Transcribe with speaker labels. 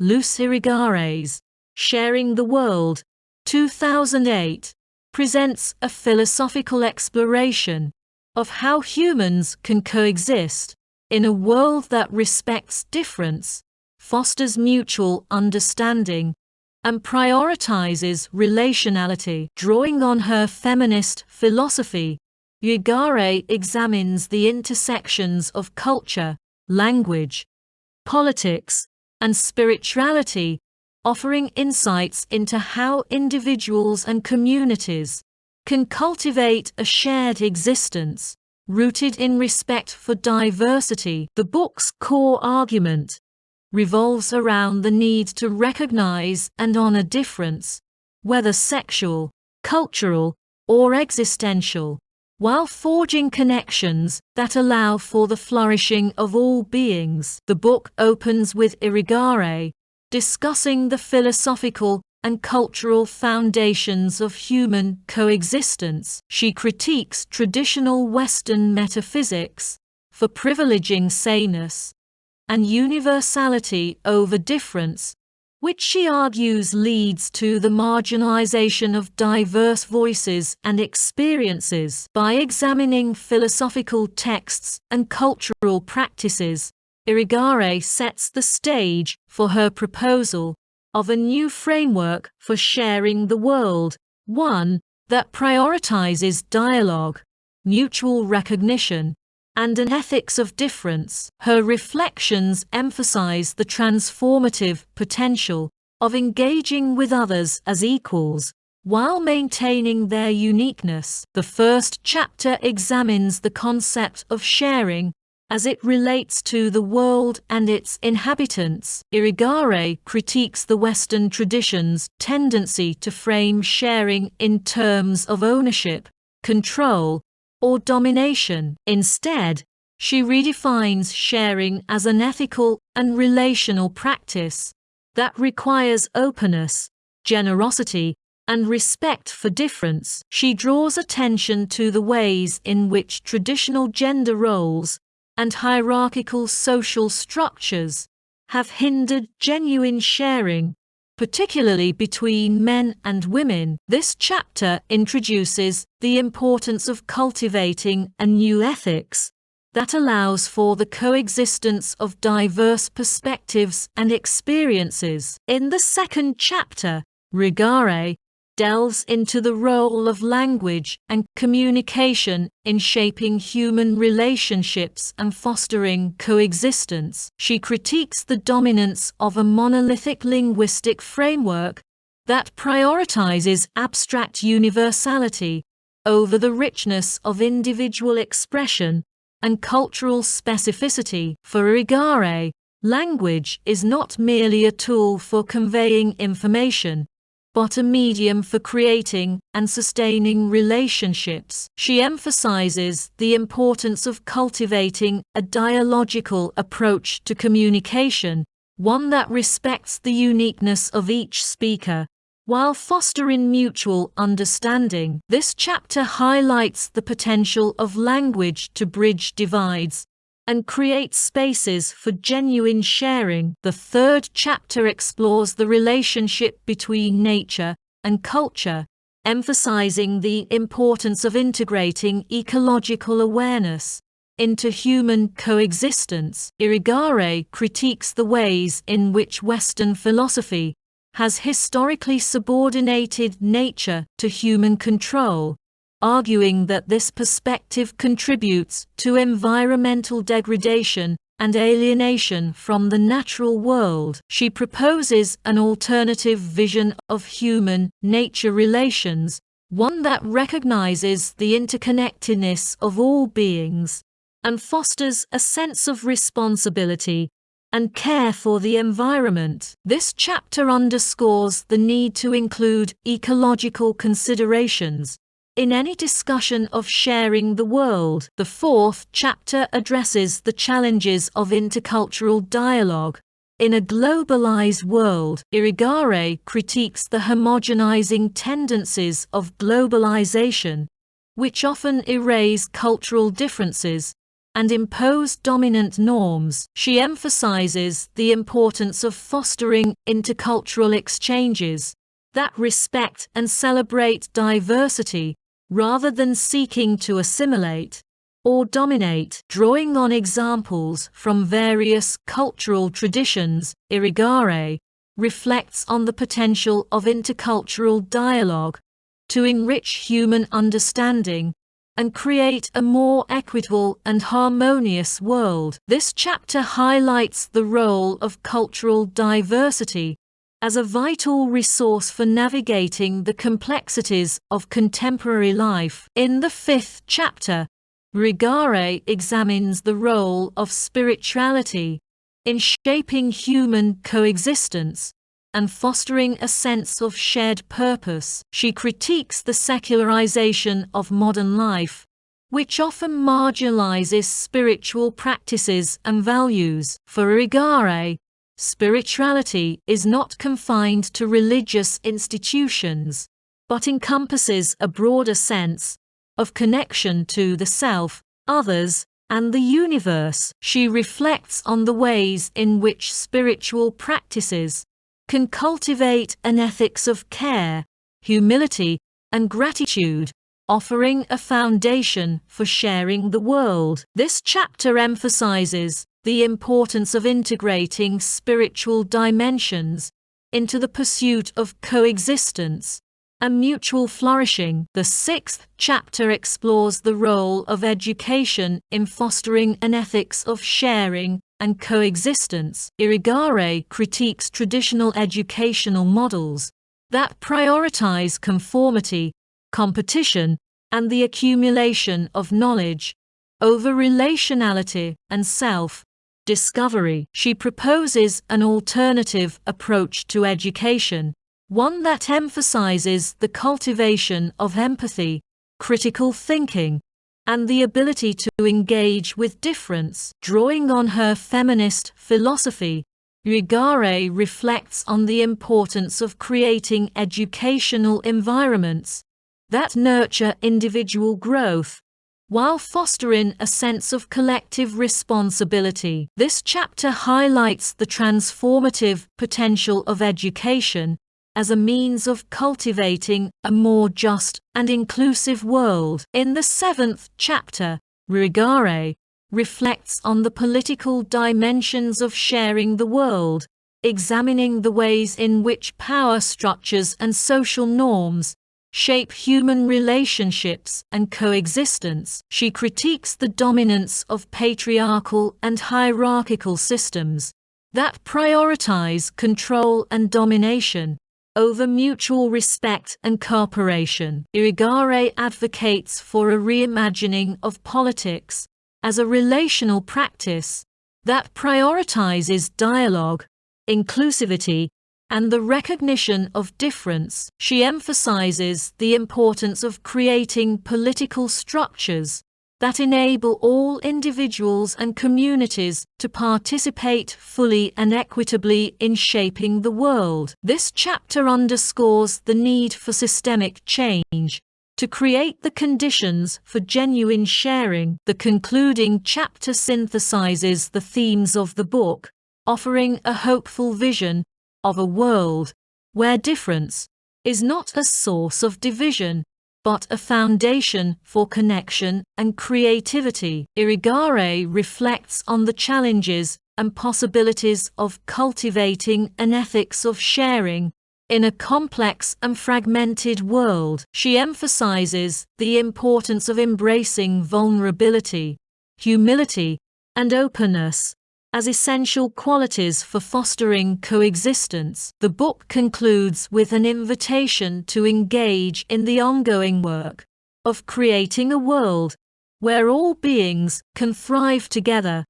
Speaker 1: Luce Irigaray's Sharing the World, 2008, presents a philosophical exploration of how humans can coexist in a world that respects difference, fosters mutual understanding, and prioritizes relationality. Drawing on her feminist philosophy, Irigaray examines the intersections of culture, language, politics, and spirituality, offering insights into how individuals and communities can cultivate a shared existence rooted in respect for diversity. The book's core argument revolves around the need to recognize and honor difference, whether sexual, cultural, or existential, while forging connections that allow for the flourishing of all beings. The book opens with Irigaray discussing the philosophical and cultural foundations of human coexistence. She critiques traditional Western metaphysics for privileging sameness and universality over difference, which she argues leads to the marginalization of diverse voices and experiences. By examining philosophical texts and cultural practices, Irigaray sets the stage for her proposal of a new framework for sharing the world, one that prioritizes dialogue, mutual recognition, and an ethics of difference. Her reflections emphasize the transformative potential of engaging with others as equals while maintaining their uniqueness. The first chapter examines the concept of sharing as it relates to the world and its inhabitants. Irigaray critiques the Western tradition's tendency to frame sharing in terms of ownership, control, or domination. Instead, she redefines sharing as an ethical and relational practice that requires openness, generosity, and respect for difference. She draws attention to the ways in which traditional gender roles and hierarchical social structures have hindered genuine sharing, particularly between men and women. This chapter introduces the importance of cultivating a new ethics that allows for the coexistence of diverse perspectives and experiences. In the second chapter, Irigaray delves into the role of language and communication in shaping human relationships and fostering coexistence. She critiques the dominance of a monolithic linguistic framework that prioritizes abstract universality over the richness of individual expression and cultural specificity. For Irigaray, language is not merely a tool for conveying information, but a medium for creating and sustaining relationships. She emphasizes the importance of cultivating a dialogical approach to communication, one that respects the uniqueness of each speaker, while fostering mutual understanding. This chapter highlights the potential of language to bridge divides and create spaces for genuine sharing. The third chapter explores the relationship between nature and culture, emphasizing the importance of integrating ecological awareness into human coexistence. Irigaray critiques the ways in which Western philosophy has historically subordinated nature to human control, arguing that this perspective contributes to environmental degradation and alienation from the natural world. She proposes an alternative vision of human-nature relations, one that recognizes the interconnectedness of all beings and fosters a sense of responsibility and care for the environment. This chapter underscores the need to include ecological considerations in any discussion of sharing the world. The fourth chapter addresses the challenges of intercultural dialogue in a globalized world. Irigaray critiques the homogenizing tendencies of globalization, which often erase cultural differences and impose dominant norms. She emphasizes the importance of fostering intercultural exchanges that respect and celebrate diversity, rather than seeking to assimilate or dominate. Drawing on examples from various cultural traditions, Irigaray reflects on the potential of intercultural dialogue to enrich human understanding and create a more equitable and harmonious world. This chapter highlights the role of cultural diversity as a vital resource for navigating the complexities of contemporary life. In the fifth chapter, Irigaray examines the role of spirituality in shaping human coexistence and fostering a sense of shared purpose. She critiques the secularization of modern life, which often marginalizes spiritual practices and values. For Irigaray, spirituality is not confined to religious institutions, but encompasses a broader sense of connection to the self, others, and the universe. She reflects on the ways in which spiritual practices can cultivate an ethics of care, humility, and gratitude, offering a foundation for sharing the world. This chapter emphasizes the importance of integrating spiritual dimensions into the pursuit of coexistence and mutual flourishing. The sixth chapter explores the role of education in fostering an ethics of sharing and coexistence. Irigaray critiques traditional educational models that prioritize conformity, competition, and the accumulation of knowledge over relationality and self-discovery. She proposes an alternative approach to education, one that emphasizes the cultivation of empathy, critical thinking, and the ability to engage with difference. Drawing on her feminist philosophy, Irigaray reflects on the importance of creating educational environments that nurture individual growth while fostering a sense of collective responsibility. This chapter highlights the transformative potential of education as a means of cultivating a more just and inclusive world. In the seventh chapter, Irigaray reflects on the political dimensions of sharing the world, examining the ways in which power structures and social norms shape human relationships and coexistence. She critiques the dominance of patriarchal and hierarchical systems that prioritize control and domination over mutual respect and cooperation. Irigaray advocates for a reimagining of politics as a relational practice that prioritizes dialogue, inclusivity, and the recognition of difference. She emphasizes the importance of creating political structures that enable all individuals and communities to participate fully and equitably in shaping the world. This chapter underscores the need for systemic change to create the conditions for genuine sharing. The concluding chapter synthesizes the themes of the book, offering a hopeful vision of a world where difference is not a source of division, but a foundation for connection and creativity. Irigaray reflects on the challenges and possibilities of cultivating an ethics of sharing in a complex and fragmented world. She emphasizes the importance of embracing vulnerability, humility, and openness as essential qualities for fostering coexistence. The book concludes with an invitation to engage in the ongoing work of creating a world where all beings can thrive together